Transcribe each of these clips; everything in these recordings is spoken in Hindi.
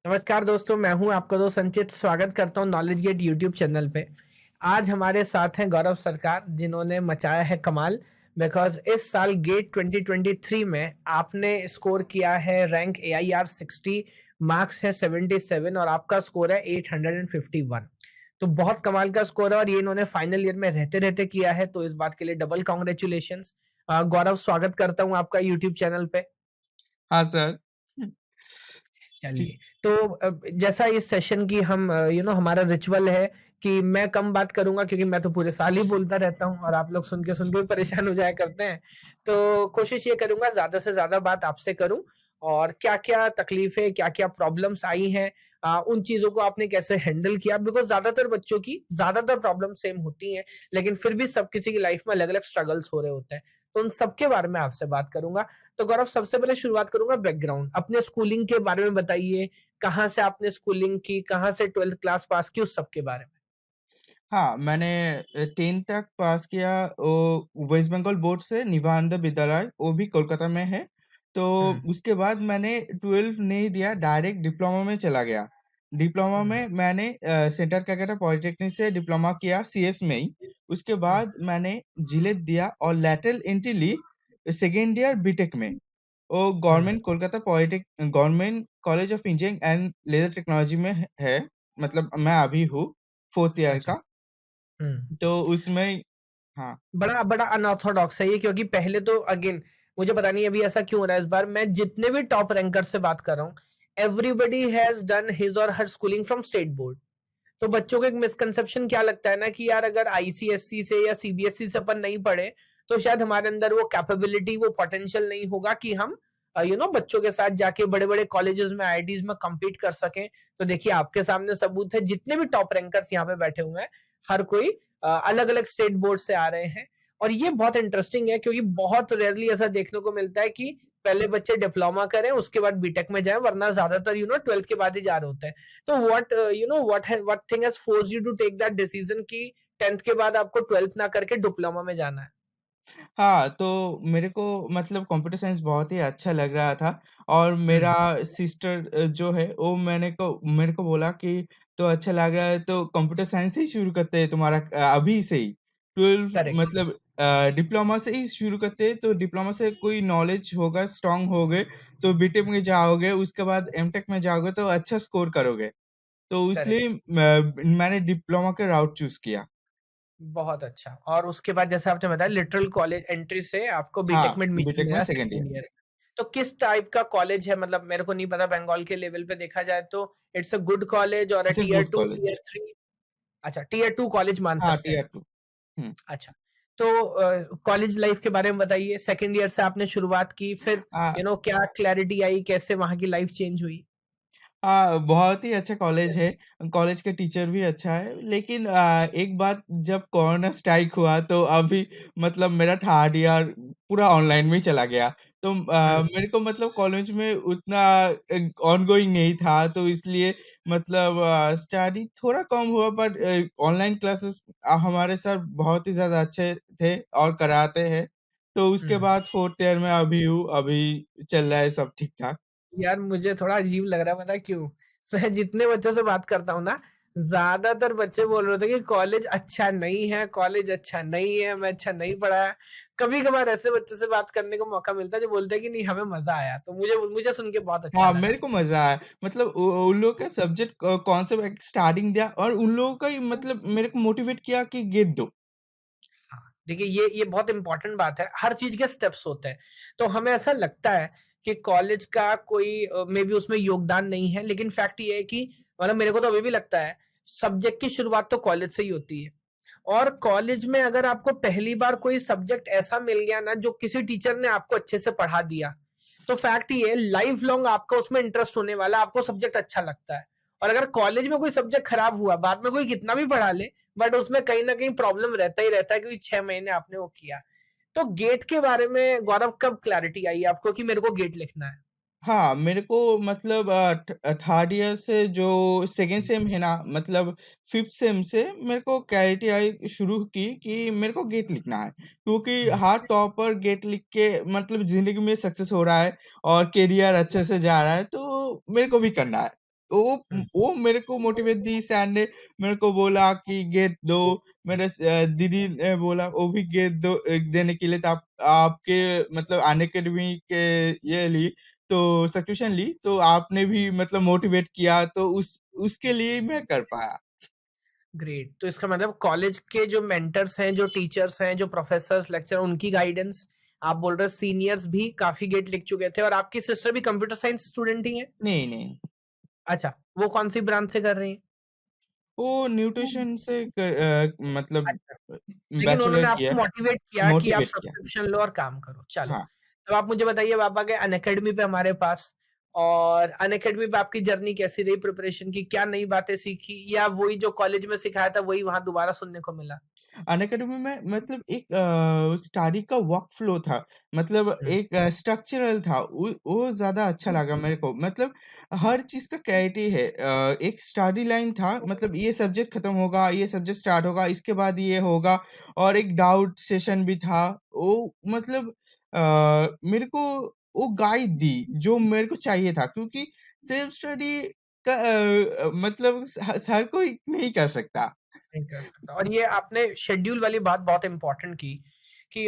नमस्कार दोस्तों, मैं हूं आपका दोस्त संचित। स्वागत करता हूं नॉलेज गेट यूट्यूब चैनल पे। आज हमारे साथ हैं गौरव सरकार, जिन्होंने मचाया है कमाल। बिकॉज इस साल गेट 2023 में आपने स्कोर किया है रैंक AIR 60, मार्क्स है 77 और आपका स्कोर है 851। तो बहुत कमाल का स्कोर है और ये इन्होंने फाइनल ईयर में रहते रहते किया है, तो इस बात के लिए डबल कॉन्ग्रेचुलेशन। गौरव, स्वागत करता हूँ आपका यूट्यूब चैनल पे। हाँ सर। ठीक। चलिए, तो जैसा इस सेशन की हम हमारा रिचुअल है कि मैं कम बात करूंगा, क्योंकि मैं तो पूरे साल ही बोलता रहता हूँ और आप लोग सुन के भी परेशान हो जाया करते हैं। तो कोशिश ये करूंगा ज्यादा से ज्यादा बात आपसे करूं, और क्या क्या तकलीफें, क्या क्या प्रॉब्लम्स आई हैं, उन चीजों को आपने कैसे हैंडल किया। बिकॉज ज्यादातर बच्चों की ज्यादातर प्रॉब्लम सेम होती हैं, लेकिन फिर भी सब किसी की लाइफ में अलग अलग स्ट्रगल्स हो रहे होते हैं। तो उन सबके बारे में आपसे बात करूंगा। तो गौरव, सबसे पहले शुरुआत करूंगा बैकग्राउंड, अपने स्कूलिंग के बारे में बताइए। कहाँ से आपने स्कूलिंग की, कहाँ से 12th क्लास पास की, उस सब के बारे में। हाँ, मैंने 10th तक पास किया वो वेस्ट बंगाल बोर्ड से निवानंद विद्यालय, वो भी कोलकाता में है। तो हुँ, उसके बाद मैंने 12 नहीं दिया, डायरेक्ट डिप्लोमा में चला गया। डिप्लोमा हुँ, में मैंने सेंटर कैलकाटा पॉलिटेक्निक से डिप्लोमा किया सीएस में ही। उसके हुँ, बाद मैंने जिलेट दिया और लैटरल एंट्री ली सेकेंड ईयर बीटेक में। वो हुँ, government Kolkata government college of engineering and leather technology में है। मतलब मैं अभी हूँ 4th ईयर अच्छा, का। हुँ। तो उसमें हाँ। बड़ा बड़ा अनऑर्थोडॉक्स है ये, क्योंकि पहले तो अगेन मुझे पता नहीं अभी ऐसा क्यों हो रहा है। इस बार मैं जितने भी टॉप रैंकर से बात कर रहा हूँ, एवरीबॉडी हैज़ डन हिज और हर स्कूलिंग फ्रॉम स्टेट बोर्ड। तो बच्चों को एक मिसकंसेप्शन क्या लगता है ना, कि यार अगर आईसीएससी से या सीबीएसई से अपन नहीं पढ़े, तो शायद हमारे अंदर वो कैपेबिलिटी, वो पोटेंशियल नहीं होगा कि हम बच्चों के साथ जाके बड़े बड़े कॉलेजेस में, आईआईटीज में compete कर सकें। तो देखिए, आपके सामने सबूत है, जितने भी टॉप रैंकर्स यहाँ पे बैठे हुए हैं, हर कोई अलग अलग स्टेट बोर्ड से आ रहे हैं। और ये बहुत इंटरेस्टिंग है, क्योंकि बहुत रेयरली ऐसा देखने को मिलता है कि पहले बच्चे डिप्लोमा करें, उसके बाद बीटेक में जाएं, वरना ज्यादातर 12th के बाद ही जा रहे होते हैं। तो what thing has forced you to take that decision कि 10th के बाद आपको 12th ना करके डिप्लोमा में जाना है? हाँ, तो मेरे को मतलब कंप्यूटर साइंस बहुत ही अच्छा लग रहा था और हुँ, मेरा सिस्टर जो है वो मेरे को बोला कि तो अच्छा लग रहा है तो कंप्यूटर साइंस ही शुरू करते हैं तुम्हारा अभी से ही। 12 करेक्ट, मतलब डिप्लोमा से ही शुरू करते हैं तो डिप्लोमा से कोई नॉलेज होगा, स्ट्रॉन्ग होगे तो बीटेक में जाओगे, उसके बाद एमटेक में जाओगे तो अच्छा स्कोर करोगे। तो करेक्ट। इसलिए मैंने डिप्लोमा का राउट चूज़ किया। बहुत अच्छा। और उसके बाद जैसे आपने बताया, लिटरल कॉलेज एंट्री से आपको बीटेक हाँ, में एडमिशन बीटेक में मिला सेकंड ईयर। Second year. तो किस टाइप का कॉलेज है? मतलब मेरे को नहीं पता, बंगाल के लेवल पे देखा जाए तो इट्स अ गुड कॉलेज और uh it's a tier good 2, college. Tier 3? अच्छा, टियर 2 कॉलेज मान हाँ, सकते हैं। टियर 2। हुँ। अच्छा, तो कॉलेज लाइफ के बारे में बताइए। सेकंड ईयर से आपने शुरुआत की, फिर क्या क्लैरिटी आई, कैसे वहाँ की लाइफ चेंज हुई? बहुत ही अच्छा कॉलेज है, कॉलेज का टीचर भी अच्छा है, लेकिन एक बात जब कोरोना स्ट्राइक हुआ तो अभी मतलब मेरा थर्ड ईयर पूरा ऑनलाइन में ही चला गया। तो हुँ, मेरे को मतलब कॉलेज में उतना ऑनगोइंग नहीं था तो इसलिए मतलब स्टडी थोड़ा कम हुआ बट ऑनलाइन क्लासेस हमारे सर बहुत ही ज़्यादा अच्छे थे और कराते हैं। तो उसके हुँ। बाद 4th ईयर में अभी हूँ, अभी चल रहा है सब ठीक-ठाक। यार मुझे थोड़ा अजीब लग रहा है, पता है क्यों? मैं जितने बच्चों से बात करता हूँ ना, ज़्यादातर बच्चे बोल रहे थे कि कॉलेज अच्छा नहीं है, कॉलेज अच्छा नहीं है, मैं अच्छा नहीं पढ़ा है। कभी-कभार ऐसे बच्चों से बात करने का मौका मिलता है जो बोलते हैं कि नहीं, हमें मज़ा आया। तो मुझे मुझे सुन के बहुत अच्छा हाँ, लगा। मेरे को मज़ा आया। मतलब उन लोगों का सब्जेक्ट कॉन्सेप्ट एक स्टार्टिंग दिया और उन लोगों का ही मतलब मेरे को मोटिवेट किया कि गेट दो। हाँ, देखिए, ये बहुत इम्पोर्टेंट बात है। हर चीज़ के स्टेप्स होते हैं। तो हमें ऐसा लगता है कि कॉलेज का कोई मेबी उसमें योगदान नहीं है, लेकिन फैक्ट ये है कि मतलब मेरे को तो अभी भी लगता है, सब्जेक्ट की शुरुआत तो कॉलेज से ही होती है। और कॉलेज में अगर आपको पहली बार कोई सब्जेक्ट ऐसा मिल गया ना, जो किसी टीचर ने आपको अच्छे से पढ़ा दिया, तो फैक्ट ये है, लाइफ लॉन्ग आपका उसमें इंटरेस्ट होने वाला है, आपको सब्जेक्ट अच्छा लगता है। और अगर कॉलेज में कोई सब्जेक्ट खराब हुआ, बाद में कोई कितना भी पढ़ा ले, बट उसमें कहीं न कहीं प्रॉब्लम रहता ही रहता है, क्योंकि 6 महीने आपने वो किया। तो गेट के बारे में गौरव कब क्लैरिटी आई आपको कि मेरे को गेट लिखना है? हाँ, मेरे को मतलब थर्ड ईयर से जो सेकंड सेम है ना मतलब 5th सेम से मेरे को क्लैरिटी आई शुरू की कि मेरे को गेट लिखना है। क्योंकि हुँ, हर टॉपर गेट लिख के मतलब ज़िंदगी में सक्सेस हो रहा है और करियर अच्छे से जा रहा है, तो मेरे को भी करना है। वो मेरे को मोटिवेट दी, सर ने मेरे को बोला कि गेट दो, मेरे दीदी ने बोला वो भी गेट दो देने के लिए, तो आप आपके मतलब अनअकैडमी के ये ली, तो सब्सक्रिप्शन ली, तो आपने भी मतलब मोटिवेट किया, तो उसके लिए ही मैं कर पाया। ग्रेट। तो इसका मतलब कॉलेज के जो मेंटर्स हैं, जो टीचर्स हैं, जो प्रोफेसर्स, लेक्चर, उनकी गाइडेंस, आप बोल रहे हो सीनियर्स भी काफी गेट लिख चुके थे, और आपकी सिस्टर भी कंप्यूटर साइंस स्टूडेंट ही है? नहीं, नहीं, अच्छा, वो कौन सी ब्रांच से कर रही हैं? वो न्यूट्रिशन से मतलब अच्छा, लेकिन उन्होंने बैचलर किया आपको है, मोटिवेट किया कि आप मोटिवेट किया। सब्सक्रिप्शन लो और काम करो। चलो, हाँ। तो आप मुझे बताइए, अब आप आ गए अनअकैडमी पे हमारे पास, और अनअकैडमी पे आपकी जर्नी कैसी रही प्रिपरेशन की? क्या नई बातें सीखी, या वही जो कॉलेज में सिखाया था वही वहां दोबारा सुनने को मिला? अनअकैडमी में मतलब एक स्टडी का वर्क फ्लो था, मतलब हम्म। एक स्ट्रक्चरल था, वो ज़्यादा अच्छा लगा मेरे को, मतलब हर चीज़ का क्लैरिटी है। एक स्टडी लाइन था, मतलब ये सब्जेक्ट खत्म होगा, ये सब्जेक्ट स्टार्ट होगा, इसके बाद ये होगा, और एक डाउट सेशन भी था। वो मतलब मेरे को वो गाइड दी जो मेरे को चाहिए था, क्योंकि सेल्फ स्टडी का मतलब हर कोई नहीं कर सकता। नहीं कर सकता। और ये आपने शेड्यूल वाली बात बहुत इंपॉर्टेंट की, कि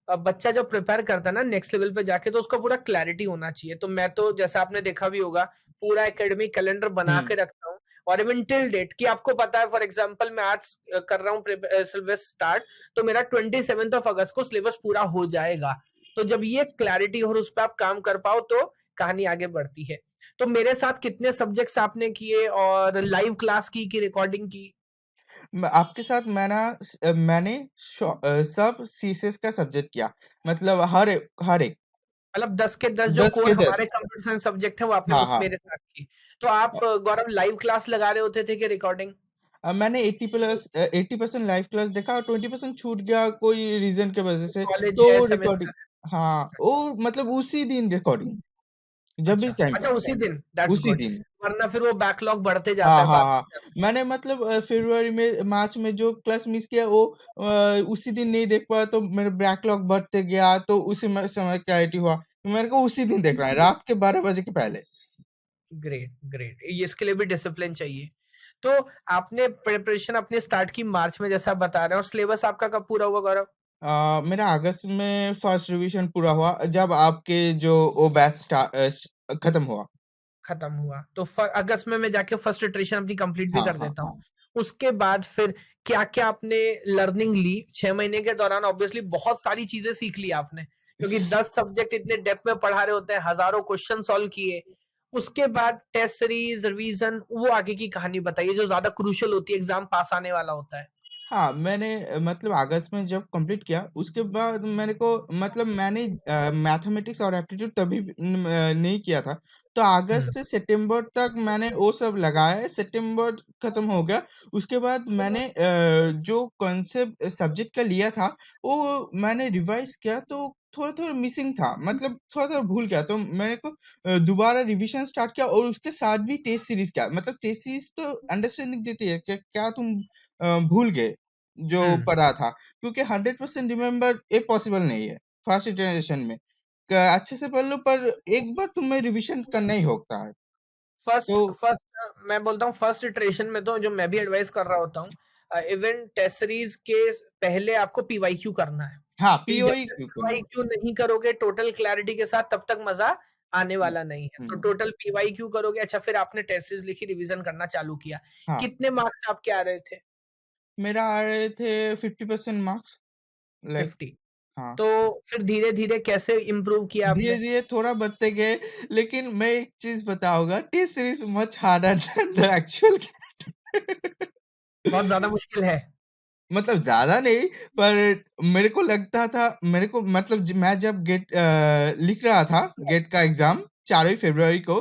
बच्चा जब प्रिपेयर करता है ना नेक्स्ट लेवल पे जाके, तो उसको पूरा क्लैरिटी होना चाहिए। तो मैं तो, जैसा आपने देखा भी होगा, पूरा एकेडमिक कैलेंडर बना हुँ। के रखता हूँ, और इवन टिल डेट, कि आपको पता है, फॉर एग्जांपल मैं आज कर रहा हूँ सिलेबस स्टार्ट, तो मेरा 27 अगस्त को सिलेबस पूरा हो जाएगा। तो जब ये क्लैरिटी और उस पर आप काम कर पाओ, तो कहानी आगे बढ़ती है। तो मेरे साथ कितने सब्जेक्ट्स आपने किए, और लाइव क्लास की रिकॉर्डिंग की? आपके साथ मैंने सब सीसेस का सब्जेक्ट किया, मतलब हर एक मतलब 10 के 10 जो 10 कोर के 10। हमारे कंप्यूटर साइंस सब्जेक्ट है, वो आपने हाँ, मुझ हाँ। मेरे साथ की। तो आप गौरव लाइव क्लास लगा रहे होते थे कि रिकॉर्डिंग? मैंने 80% लाइव क्लास देखा और 20% छूट गया कोई रीज़न की वज़ह से, कॉलेज है, तो सेमेस्टर रिकॉर्डिंग। हाँ, वो मतलब उसी दिन रिकॉर्डिंग, जब भी अच्छा, टाइम अच्छा पास, उसी दिन, दैट्स उसी गुड। दिन। वरना फिर वो बैकलॉग बढ़ते जाता हाँ, है हाँ, बाद हाँ। में। मैंने मतलब फ़रवरी में, मार्च में जो क्लास मिस किया, वो उसी दिन नहीं देख पाया, तो मेरा बैकलॉग बढ़ते गया, तो उसी में समय क्लैरिटी हुआ। मेरे को उसी दिन देखना है, रात के 12 बजे के पहले। Great, great. ये इसके लिए भी डिसिप्लिन चाहिए। तो आपने प्रिपरेशन अपनी स्टार्ट की मार्च में, जैसा आप बता रहे हैं, और सिलेबस आपका कब पूरा हुआ गौरव? मेरा अगस्त में फर्स्ट रिवीजन पूरा हुआ, जब आपके जो वो बैच खत्म हुआ। खत्म हुआ, तो अगस्त में मैं जाके फर्स्ट इटरेशन अपनी कंप्लीट भी हाँ, कर हाँ, देता हूँ। हाँ। उसके बाद फिर क्या-क्या आपने लर्निंग ली? 6 महीने के दौरान ऑब्वियसली बहुत सारी चीज़ें सीख ली आपने, क्योंकि 10 सब्जेक्ट इतने डेप्थ में पढ़ा रहे होते हैं, हज़ारों क्वेश्चन सॉल्व किए। उसके बाद टेस्ट सीरीज़, रिवीजन, वो आगे की कहानी बताइए जो ज़्यादा क्रूशियल होती है, एग्ज़ाम पास आने वाला होता है। हाँ, मैंने मतलब अगस्त में जब कंप्लीट किया, उसके बाद मेरे को मतलब मैंने मैथमेटिक्स और एप्टीट्यूड तभी नहीं किया था। तो हुँ, अगस्त से सितंबर तक मैंने वो सब लगाया है, सितंबर खत्म हो गया। उसके बाद मैंने जो कॉन्सेप्ट सब्जेक्ट का लिया था, वो मैंने रिवाइज़ किया, तो थोड़ा-थोड़ा मिसिंग था, मतलब थोड़ा-थोड़ा भूल गया। तो मेरे को दोबारा रिविज़न स्टार्ट किया, और उसके साथ भी टेस्ट सीरीज़ किया। मतलब टेस्ट सीरीज़ तो अंडरस्टैंडिंग देती है कि क्या तुम भूल गए, जो हुँ। पढ़ा था, क्योंकि 100% रिमेंबर ये पॉसिबल नहीं है, फर्स्ट जनरेशन में। क अच्छे से पढ़ लो, पर एक बार तुम्हें रिविज़न करना ही होता है। फर्स्ट तो फर्स्ट मैं बोलता हूँ फर्स्ट इटरेशन में, तो जो मैं भी एडवाइस कर रहा होता हूँ, इवन टेस्ट सीरीज के पहले आपको पीवाईक्यू करना है, हाँ, क्योंकि जब पीओई तक क्यों करना। पीवाईक्यू नहीं करोगे टोटल क्लैरिटी के साथ, तब तक मजा आने हुँ, वाला नहीं है। तो हुँ। टोटल पीवाईक्यू करोगे। अच्छा, फिर आपने टेस्ट सीरीज लिखी, रिवीजन करना चालू किया। हाँ, कितने मार्क्स आपके आ रहे थे? मेरा आ रहे थे 50% मार्क्स, लाइक। 50। हाँ, तो फिर धीरे धीरे कैसे इम्प्रूव किया आपने? धीरे-धीरे थोड़ा बढ़ते गए, लेकिन मैं एक चीज़ बताऊँगा, test series much harder than the actual. बहुत ज्यादा मुश्किल है? मतलब ज़्यादा नहीं, पर मेरे को लगता था, मेरे को मतलब मैं जब लिख रहा था गेट का एग्ज़ाम 4 फरवरी को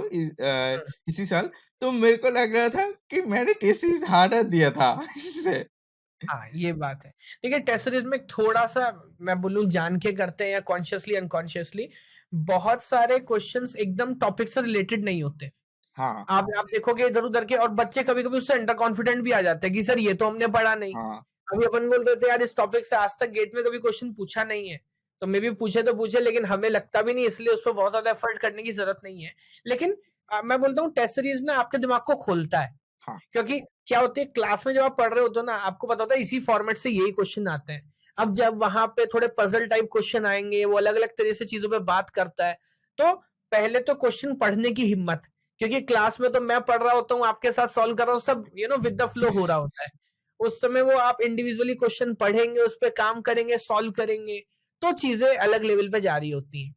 इसी साल, तो मेरे को लग रहा था कि मैंने टेस्ट हार्डर दिया था इससे। हाँ, ये बात है। देखिए, टेस्ट सीरीज़ में थोड़ा-सा, मैं बोलूँ, जान के करते हैं या कॉन्शियसली अनकॉन्शियसली, बहुत सारे क्वेश्चन्स एकदम टॉपिक से रिलेटेड नहीं होते। हाँ, आप देखोगे इधर-उधर के, और बच्चे कभी-कभी उससे अंडर कॉन्फिडेंट भी आ जाते हैं कि सर ये तो हमने पढ़ा नहीं। हाँ, अभी अपन बोल रहे थे यार, इस टॉपिक से आज तक गेट में कभी क्वेश्चन पूछा नहीं है। तो मे बी पूछे तो पूछे, लेकिन हमें लगता भी नहीं, इसलिए उस पे बहुत ज़्यादा एफर्ट करने की ज़रूरत नहीं है। लेकिन मैं बोलता हूँ टेस्ट सीरीज ना आपके दिमाग को खोलता है, हाँ, क्योंकि क्या होती है क्लास में जब आप पढ़ रहे होते हो ना, आपको पता होता है इसी फॉर्मेट से यही क्वेश्चन आते हैं। अब जब वहां पे थोड़े पजल टाइप क्वेश्चन आएंगे, वो अलग अलग तरह से चीजों पे बात करता है, तो पहले तो क्वेश्चन पढ़ने की हिम्मत, क्योंकि क्लास में तो मैं पढ़ रहा होता हूँ, आपके साथ सॉल्व कर रहा हूँ, सब विद द फ्लो हो रहा होता है। उस समय वो आप इंडिविजुअली क्वेश्चन पढ़ेंगे, उस पर काम करेंगे, सॉल्व करेंगे, तो चीजें अलग लेवल पे जारी होती हैं।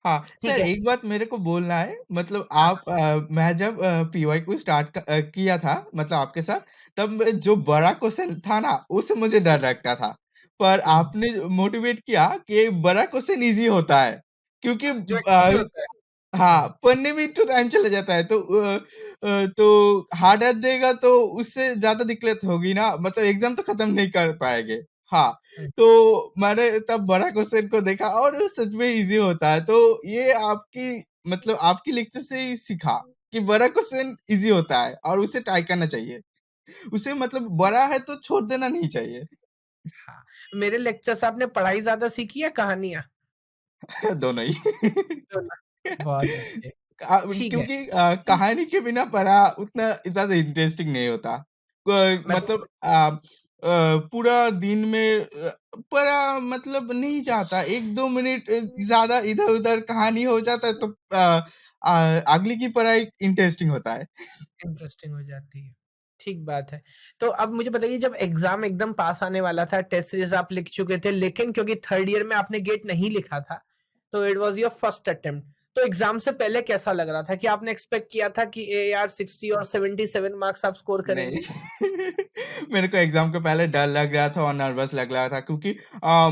हाँ। ठीक सर है। एक बात मेरे को बोलना है मतलब हाँ। मैं जब पीवाईक्यू स्टार्ट किया था मतलब आपके साथ, तब जो बड़ा क्वेश्चन था ना, उससे मुझे डर लगता था। पर हम्म। आपने मोटिवेट किया कि बड़ा क्वेश्चन ईज़ी होता है, क्योंकि जो इजी होता है। हाँ, हम्म। पढ़ने में तो टाइम चला जाता है तो हार्डर देगा तो उससे ज़्यादा दिक्कत होगी ना, मतलब एग्ज़ाम तो खत्म नहीं कर पाएँगे। हाँ, हम्म। तो मैंने तब बड़ा क्वेश्चन को देखा और वो सच में ईज़ी होता है। तो ये आपकी मतलब आपकी लेक्चर से ही सीखा कि बड़ा क्वेश्चन ईज़ी होता है और उसे ट्राई करना चाहिए। उसे मतलब बड़ा है तो छोड़ देना नहीं चाहिए। हाँ, मेरे लेक्चर से आपने पढ़ाई ज्यादा सीखी या कहानियां? दोनों ही। दोनों। बहुत अच्छे। ठीक है। क्योंकि कहानी के बिना पढ़ा उतना ज़्यादा इंटरेस्टिंग नहीं होता। मतलब मतलब पूरा दिन में पढ़ा मतलब नहीं जाता। 1-2 मिनट ज़्यादा इधर-उधर कहानी हो जाता है तो अगली की पढ़ाई इंटरेस्टिंग होता है। इंटरेस्टिंग हो जाती है। ठीक बात है। तो अब मुझे बताइए, जब एग्ज़ाम एकदम पास आने वाला था, टेस्ट सीरीज़ आप लिख चुके थे, लेकिन क्योंकि थर्ड ईयर में आपने गेट नहीं लिखा था, तो it was your first attempt. तो एग्ज़ाम से पहले कैसा लग रहा था? कि आपने एक्सपेक्ट किया था कि यार 60 और 77 मार्क्स आप स्कोर नहीं। करेंगे? मेरे को एग्ज़ाम के पहले डर लग रहा था और नर्वस लग रहा था क्योंकि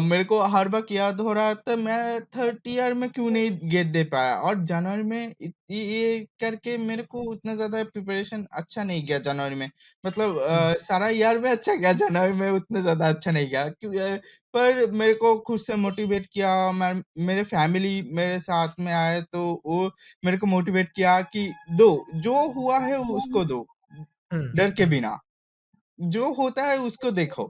मेरे को हर वक़्त याद हो रहा था मैं थर्ड ईयर में क्यों नहीं गेट दे पाया और जनवरी में ये करके मेरे को उतना ज़्यादा प्रिपरेशन अच्छा नहीं गया जनवरी में। मतलब हुँ। सारा ईयर में अच्छा गया, जनवरी में उतना ज़्यादा अच्छा नहीं गया पर मेरे को खुद से मोटिवेट किया मैं मेरे फैमिली मेरे साथ में आए तो वो मेरे को मोटिवेट किया कि दो, जो हुआ है उसको दो। हुँ, डर के हुँ। बिना, जो होता है उसको देखो।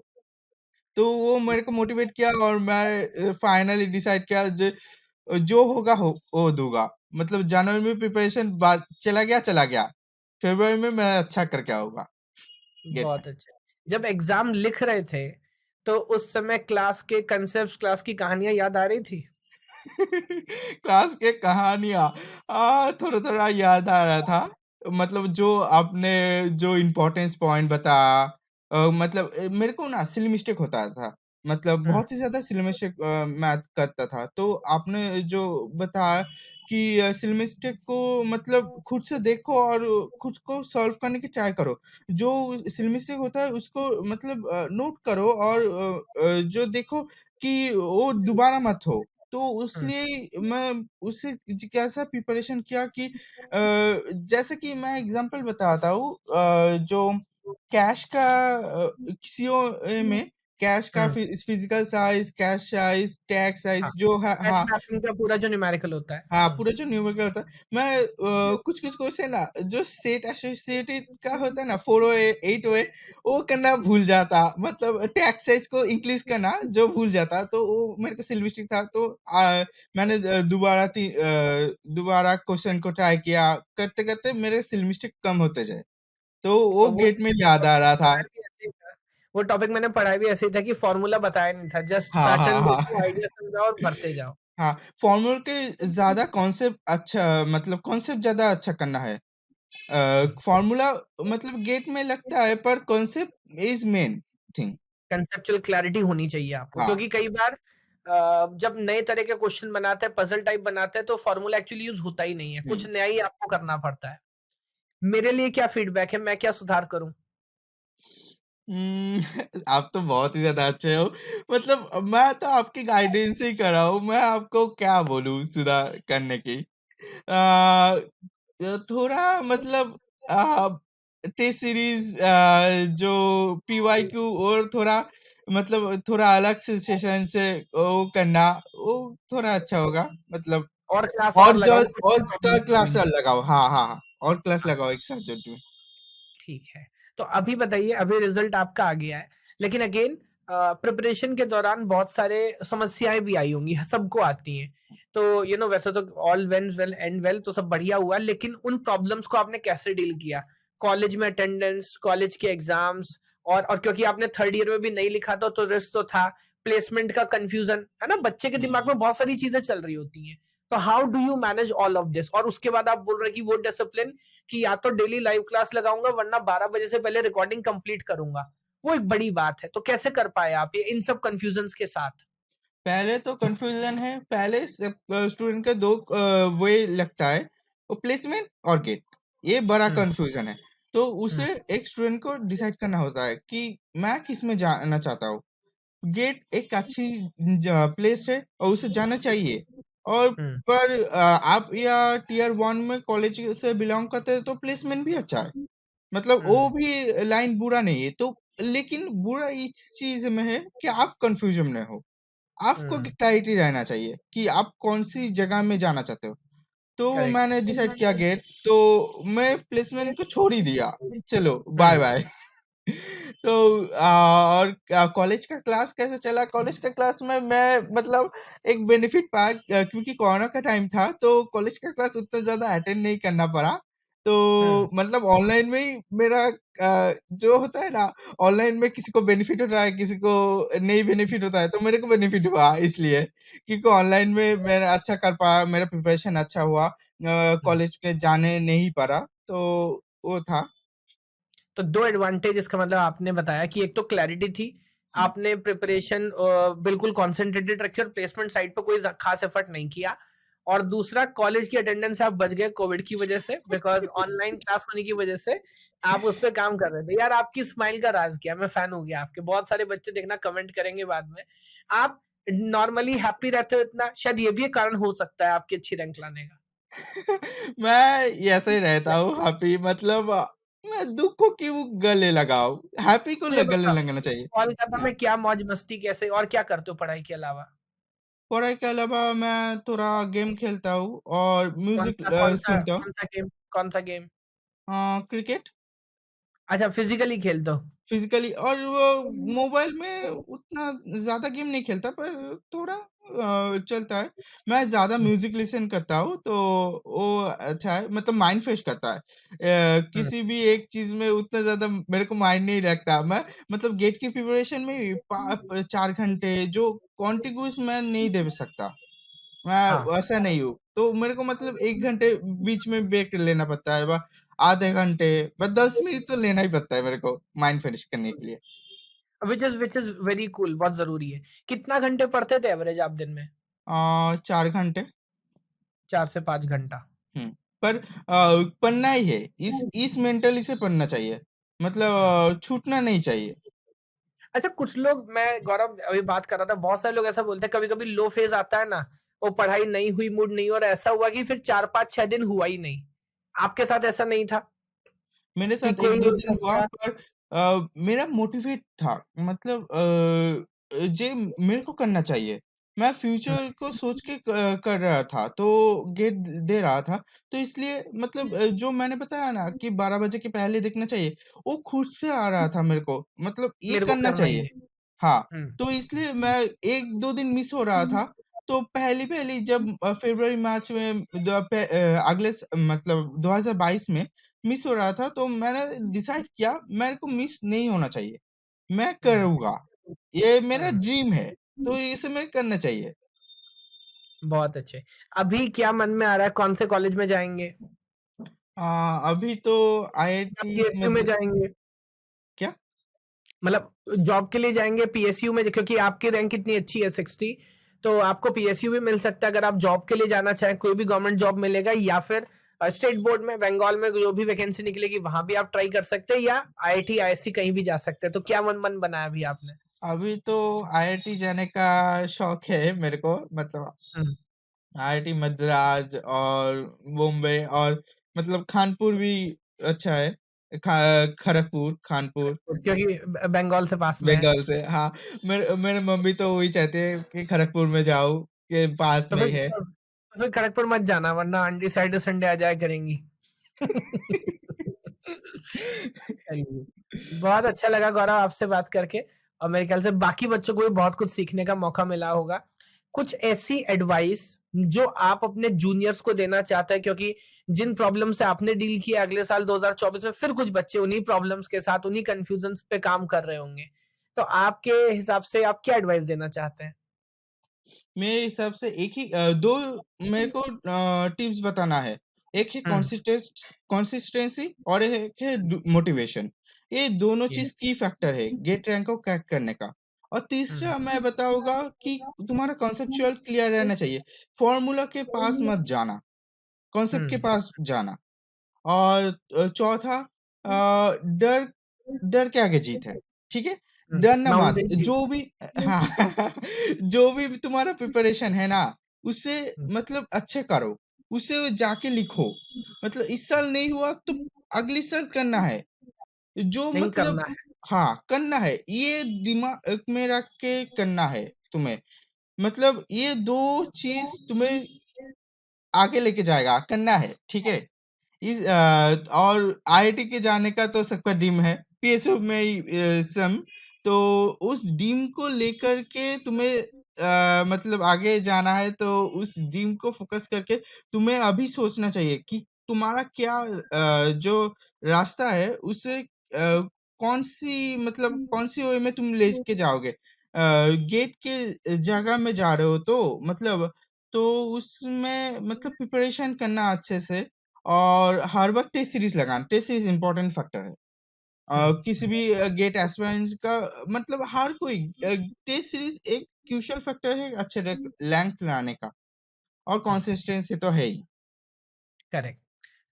तो वो मेरे को मोटिवेट किया और मैं फाइनली डिसाइड किया जो होगा वो दूँगा। मतलब जनवरी में प्रिपरेशन बाद चला गया। फरवरी में मैं अच्छा करके आऊँगा गेट में। बहुत अच्छे। जब एग्ज़ाम लिख रहे थे, तो उस समय क्लास के कांसेप्ट्स, क्लास की कहानियाँ याद आ रही थी? क्लास के कहानियाँ थोड़ा-थोड़ा याद आ रहा था। मतलब जो आपने जो इम्पोर्टेंस पॉइंट बताया मतलब मेरे को ना सिली मिस्टेक होता था। मतलब हुँ, बहुत ही ज़्यादा सिली मिस्टेक मैं करता था। तो आपने जो बताया कि सिली मिस्टेक को मतलब खुद से देखो और खुद को सॉल्व करने की ट्राई करो। जो सिली मिस्टेक होता है उसको मतलब नोट करो और जो देखो कि वो दोबारा मत हो। तो हुँ, उसलिए मैं उससे कैसा प्रिपरेशन किया कि जैसे कि मैं एग्ज़ाम्पल बताता हूँ जो कैश का सीओए में कैश का हुँ। Physical size, cache size, tag हाँ, साइज़ जो है कैश हाँ, मैपिंग का पूरा जो न्यूमेरिकल होता है। हाँ, हुँ, पूरा जो न्यूमेरिकल होता है, मैं कुछ-कुछ क्वेश्चन ना जो सेट एसोसिएटेड का होता है ना 408 808 वो करना भूल जाता। मतलब टैग साइज़ को इंक्रीज़ करना जो भूल जाता, तो वो मेरे को सिली मिस्टेक था। तो मैंने दोबारा क्वेश्चन को ट्राई किया, करते-करते मेरे सिली मिस्टेक कम होते गए। तो वो वो गेट में याद आ रहा था। पढ़ाया भी ऐसे ही था। वो टॉपिक मैंने पढ़ाया भी ऐसे ही था कि फ़ॉर्मूला बताया नहीं था, जस्ट हाँ, हाँ, पैटर्न देखो, हाँ। आइडिया समझाओ और भरते जाओ। हाँ, फॉर्मूले के ज़्यादा कॉन्सेप्ट अच्छा मतलब कॉन्सेप्ट ज़्यादा अच्छा करना है। हुँ, फ़ॉर्मूला मतलब गेट में लगता है पर concept is main thing. Conceptual clarity होनी चाहिए आपको, हाँ, क्योंकि कई बार जब नए तरह के क्वेश्चन बनाते हैं, पज़ल टाइप बनाते हैं, तो फ़ॉर्मूला एक्चुअली यूज़ होता ही नहीं है, कुछ हुँ। नया ही आपको करना पड़ता है। मेरे लिए क्या फीडबैक है, मैं क्या सुधार करूँ? उम, आप तो बहुत ही ज़्यादा अच्छे हो। मतलब मैं तो आपकी गाइडेंस ही कर रहा हूँ, मैं आपको क्या बोलूँ सुधार करने की। थोड़ा मतलब अ, टेस्ट सीरीज़ जो पीवाईक्यू और थोड़ा मतलब थोड़ा अलग से सेशन से वो करना, वो थोड़ा अच्छा होगा। मतलब और क्लास और और जो लगाऊँ, कुछ और भी का प्रॉब्लम्स हो क्लास रही हैं? लगाओ। हाँ, हाँ, हाँ। और क्लास हाँ। लगाओ एक सब्जेक्ट में। ठीक है। तो अभी बताइए, अभी रिज़ल्ट आपका आ गया है। लेकिन अगेन प्रिपरेशन के दौरान बहुत सारे समस्याएँ भी आई होंगी, सबको आती हैं। तो वैसे तो all veins well and well, तो सब बढ़िया हुआ, लेकिन उन प्रॉब्लम्स को आपने कैसे डील किया? कॉलेज में अटेंडेंस, कॉलेज के एग्ज़ाम्स, और क्योंकि आपने 3rd ईयर में भी नहीं लिखा था, तो रिस्क तो था, प्लेसमेंट का कन्फ्यूज़न, है ना? बच्चे के दिमाग हुँ। में बहुत सारी चीज़ें चल रही होती हैं। तो how do you manage all of this? और उसके बाद आप बोल रहे हैं कि वो डिसिप्लिन, कि या तो डेली लाइव क्लास लगाऊँगा, वरना 12 बजे से पहले रिकॉर्डिंग कंप्लीट करूँगा। वो एक बड़ी बात है। तो कैसे कर पाए आप ये इन सब कन्फ्यूजन्स के साथ? पहले तो कन्फ्यूज़न है, पहले सब स्टूडेंट का 2 वे लगता है, वो प्लेसमेंट और गेट, ये बड़ा हुँ, कन्फ्यूज़न है। तो हुँ, उसे एक स्टूडेंट को डिसाइड करना होता है कि मैं किसमें जाना चाहता हूँ। गेट एक अच्छी प्लेस है और उसे जाना चाहिए। और हुँ, पर आप या टियर 1 में कॉलेज से बिलॉन्ग करते हैं तो प्लेसमेंट भी अच्छा है। मतलब हुँ, वो भी लाइन बुरा नहीं है। तो लेकिन बुरा इस चीज़ में है कि आप कन्फ्यूज़न में हो। आपको हुँ, क्लैरिटी रहना चाहिए कि आप कौन-सी जगह में जाना चाहते हो। तो करेक्ट। मैंने डिसाइड किया गेट, तो मैं प्लेसमेंट को छोड़ ही दिया। चलो हुँ, बाय-बाय। तो और कॉलेज का क्लास कैसे चला? कॉलेज का क्लास में मैं मतलब एक बेनिफिट पाया क्योंकि कोरोना का टाइम था, तो कॉलेज का क्लास उतना ज़्यादा अटेंड नहीं करना पड़ा। तो हुँ, मतलब ऑनलाइन में ही मेरा जो होता है ना, ऑनलाइन में किसी को बेनिफिट होता है, किसी को नहीं बेनिफिट होता है, तो मेरे को बेनिफिट हुआ इसलिए, क्योंकि ऑनलाइन में मैं अच्छा कर पाया, मेरा प्रिपरेशन अच्छा हुआ। हुँ। कॉलेज के जाने नहीं पड़ा, तो वो था। तो 2 एडवांटेज इसका मतलब आपने बताया कि एक तो क्लैरिटी थी, हुँ। आपने प्रिपरेशन बिल्कुल कॉन्सन्ट्रेटेड रखी और प्लेसमेंट साइट पे कोई खास एफर्ट नहीं किया। और दूसरा, कॉलेज की अटेंडेंस से आप बच गए कोविड की वजह से, बिकॉज़ ऑनलाइन क्लास होने की वजह से आप उस पे काम कर रहे थे। यार, आपकी स्माइल का राज़ क्या है? मैं फैन हो गया आपके। बहुत सारे बच्चे देखना कमेंट करेंगे बाद में। आप नॉर्मली हैप्पी रहते हो इतना, शायद ये भी एक कारण हो सकता है आपकी अच्छी रैंक लाने का। मैं ऐसे ही रहता हूँ हैप्पी मतलब मैं दुःख को क्यों गले लगाऊँ? हैप्पी को मुझे ल गले बताओ, लगाना चाहिए। कॉल करना हाँ, में क्या मौज-मस्ती कैसे और क्या करते हो पढ़ाई के अलावा? पढ़ाई के अलावा मैं थोड़ा गेम खेलता हूँ और म्यूज़िक कौन-सा कौन-सा सुनता हूँ। कौन-सा गेम कौन-सा गेम? क्रिकेट अच्छा, फिज़िकली खेलते हो? फिज़िकली और वो मोबाइल में उतना ज़्यादा गेम नहीं खेलता पर थोड़ा चलता है। मैं ज़्यादा हुँ, म्यूज़िक लिसन करता हूँ तो वो अच्छा है मतलब माइंड फ्रेश करता है। हुँ, किसी भी एक चीज़ में उतना ज़्यादा मेरे को माइंड नहीं लगता। मैं मतलब गेट की प्रिपरेशन में भी 4 घंटे जो कॉन्टिन्यूअस मैं नहीं दे सकता। मैं हाँ। वैसा नहीं हूँ। तो मेरे को मतलब 1 घंटे बीच में ब्रेक लेना पड़ता है आधे घंटे, बस 10 मिनट तो लेना ही पड़ता है मेरे को माइंड फ्रेश करने के लिए। व्हिच इज़ वेरी कूल, बहुत ज़रूरी है। कितना घंटे पढ़ते थे एवरेज आप दिन में? 4 घंटे 4 से 5 घंटा। हुँ, पर पढ़ना ही है। इस मेंटली से पढ़ना चाहिए। मतलब हुँ। छूटना नहीं चाहिए। अच्छा, कुछ लोग, मैं गौरव अभी बात कर रहा था, बहुत सारे लोग ऐसा बोलते हैं, कभी-कभी लो फेज़ आता है ना, वो पढ़ाई नहीं हुई, मूड नहीं, और ऐसा हुआ कि फिर 4, 5, 6 दिन हुआ ही नहीं। आपके साथ ऐसा नहीं था मेरे कि साथ कोई 1-2 दिन हुआ ऐसा? पर मेरा मोटिवेट था मतलब जे मेरे को करना चाहिए। मैं हुँ, फ्यूचर को सोच के कर रहा था तो गेट दे रहा था। तो इसलिए मतलब जो मैंने बताया ना कि 12 बजे के पहले देखना चाहिए, वो खुद से आ रहा था मेरे को। मतलब ये मेरे को करना करना ही चाहिए। है। हाँ, हुँ, तो इसलिए मैं 1-2 दिन मिस हो रहा था। तो पहली-पहली जब फ़रवरी-मार्च में अगले मतलब 2022 में मिस हो रहा था, तो मैंने डिसाइड किया मेरे को मिस नहीं होना चाहिए। मैं हुँ, करूँगा, ये मेरा हुँ। ड्रीम है, तो इसे मैं करना चाहिए। बहुत अच्छे। अभी क्या मन में आ रहा है, कौन से कॉलेज में जाएँगे? अभी तो या आईआईटी पीएसयू में मद्र जाएँगे? क्या? मतलब जॉब के लिए जाएँगे पीएसयू में, क्योंकि आपकी रैंक इतनी अच्छी है 60, तो आपको पीएसयू भी मिल सकता है अगर आप जॉब के लिए जाना चाहें, कोई भी गवर्नमेंट जॉब मिलेगा, या फिर स्टेट बोर्ड में बंगाल में जो भी वैकेंसी निकलेगी वहाँ भी आप ट्राई कर सकते हैं, या आईआईटी, आईएससी कहीं भी जा सकते हैं। तो क्या मन बनाया अभी आपने? अभी तो आईआईटी जाने का शौक है मेरे को मतलब हुँ, आईआईटी मद्रास और बॉम्बे और मतलब कानपुर भी अच्छा है। खड़गपुर, कानपुर, क्योंकि बंगाल से पास में है। बंगाल से हाँ, मेरे मेरे मम्मी तो वही चाहते हैं कि खड़गपुर में जाऊँ, कि पास तो में ही है। फिर खड़गपुर मत जाना, वरना आंटी सैटरडे संडे आ जाया करेंगी। चलिए, बहुत अच्छा लगा गौरव आपसे बात करके। और मेरे ख्याल से बाकी बच्चों को भी बहुत कुछ सीखने का मौका मिला होगा। कुछ ऐसी एडवाइस जो आप अपने जूनियर्स को देना चाहते हैं, क्योंकि जिन प्रॉब्लम से आपने डील किया अगले साल 2024 में फिर कुछ बच्चे उन्हीं प्रॉब्लम्स के साथ, उन्हीं कन्फ्यूजन्स पे काम कर रहे होंगे। तो आपके हिसाब से आप क्या एडवाइस देना चाहते हैं? मेरे हिसाब से एक ही 2 मेरे को टिप्स बताना है। एक है हुँ, कंसिस्टेंसी और एक है मोटिवेशन। ये दोनों चीज़ यस। की फैक्टर है गेट रैंक को क्रैक करने का। और हुँ, तीसरा मैं बताऊँगा कि तुम्हारा कॉन्सेप्चुअल क्लियर रहना चाहिए। फ़ॉर्मूला के पास मत जाना, कॉन्सेप्ट के हुँ, पास जाना। और चौथा डर डर के आगे जीत है, ठीक है? हुँ, डरना मत, माउंटेन ड्यू। जो भी हाँ जो भी तुम्हारा प्रिपरेशन है ना, उसे हुँ, मतलब अच्छे करो, उसे जाके लिखो। मतलब इस साल नहीं हुआ तो अगले साल करना है, जो नहीं मतलब करना है। हाँ, करना है, ये दिमाग में रख के करना है तुम्हें। मतलब ये 2 चीज़ तुम्हें आगे लेके जाएगा, करना है, ठीक है? और आईआईटी के जाने का तो सबका ड्रीम है, पीएसयू में ही सम तो उस ड्रीम को लेकर के तुम्हें मतलब आगे जाना है तो उस ड्रीम को फ़ोकस करके तुम्हें अभी सोचना चाहिए कि तुम्हारा क्या जो रास्ता है उसे कौन-सी मतलब कौन-सी वे में तुम लेके जाओगे। गेट के जगह में जा रहे हो तो मतलब तो उसमें मतलब प्रिपरेशन करना अच्छे से और हर वक़्त टेस्ट सीरीज़ लगाना, टेस्ट सीरीज़ इम्पोर्टेंट फैक्टर है। हुँ, किसी हुँ, भी गेट एस्पिरेंट्स का मतलब हर कोई टेस्ट सीरीज़ एक क्रूशियल फैक्टर है अच्छे रैंक लाने का और हुँ, कंसिस्टेंसी तो है ही। करेक्ट।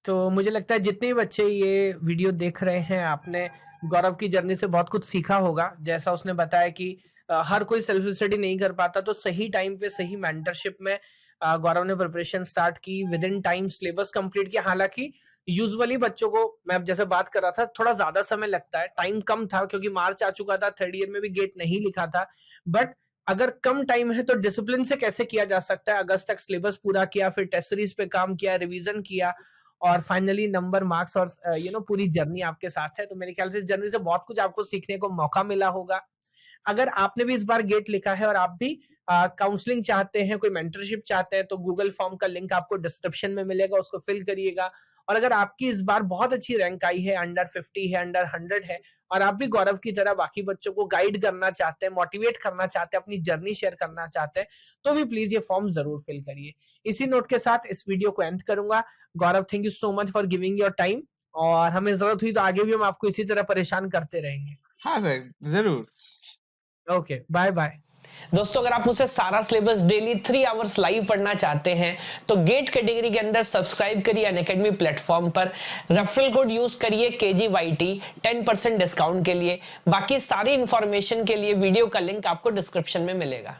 तो मुझे लगता है जितने भी बच्चे ये वीडियो देख रहे हैं, आपने गौरव की जर्नी से बहुत कुछ सीखा होगा। जैसा उसने बताया कि हर कोई सेल्फ स्टडी नहीं कर पाता, तो सही टाइम पे सही मेंटरशिप में गौरव ने प्रिपरेशन स्टार्ट की, with in time syllabus complete किया। हालाँकि यूजुअली बच्चों को, मैं अब जैसे बात कर रहा था, थोड़ा ज़्यादा समय लगता है, टाइम कम था क्योंकि मार्च आ चुका था, 3rd ईयर में भी गेट नहीं लिखा था। बट अगर कम टाइम है तो डिसिप्लिन से कैसे किया जा सकता है, अगस्त तक सिलेबस पूरा किया, फिर टेस्ट सीरीज पे काम किया, रिवीजन किया और फाइनली नंबर, मार्क्स और पूरी जर्नी आपके साथ है। तो मेरे ख्याल से इस जर्नी से बहुत कुछ आपको सीखने को मौका मिला होगा। अगर आपने भी इस बार गेट लिखा है और आप भी काउंसलिंग चाहते हैं, कोई मेंटरशिप चाहते हैं, तो गूगल फॉर्म का लिंक आपको डिस्क्रिप्शन में मिलेगा, उसको फिल करिएगा। और अगर आपकी इस बार बहुत अच्छी रैंक आई है, अंडर 50 है, अंडर 100 है और आप भी गौरव की तरह बाकी बच्चों को गाइड करना चाहते हैं, मोटिवेट करना चाहते हैं, अपनी जर्नी शेयर करना चाहते हैं, तो भी प्लीज ये फॉर्म जरूर फिल करिए। इसी नोट के साथ इस वीडियो को एंड करूंगा। Gaurav, thank you so much for giving your time और हमें जरूरत हुई तो आगे भी हम आपको इसी तरह परेशान करते रहेंगे। हाँ सर, ज़रूर। Okay, bye bye. दोस्तों, अगर आप मुझसे सारा सिलेबस डेली 3 आवर्स लाइव पढ़ना चाहते हैं तो गेट कैटेगरी के अंदर सब्सक्राइब करिए अनअकैडमी प्लेटफॉर्म पर। रेफरल कोड यूज करिए KGYT 10% डिस्काउंट के लिए। बाकी सारी इंफॉर्मेशन के लिए वीडियो का लिंक आपको डिस्क्रिप्शन में मिलेगा।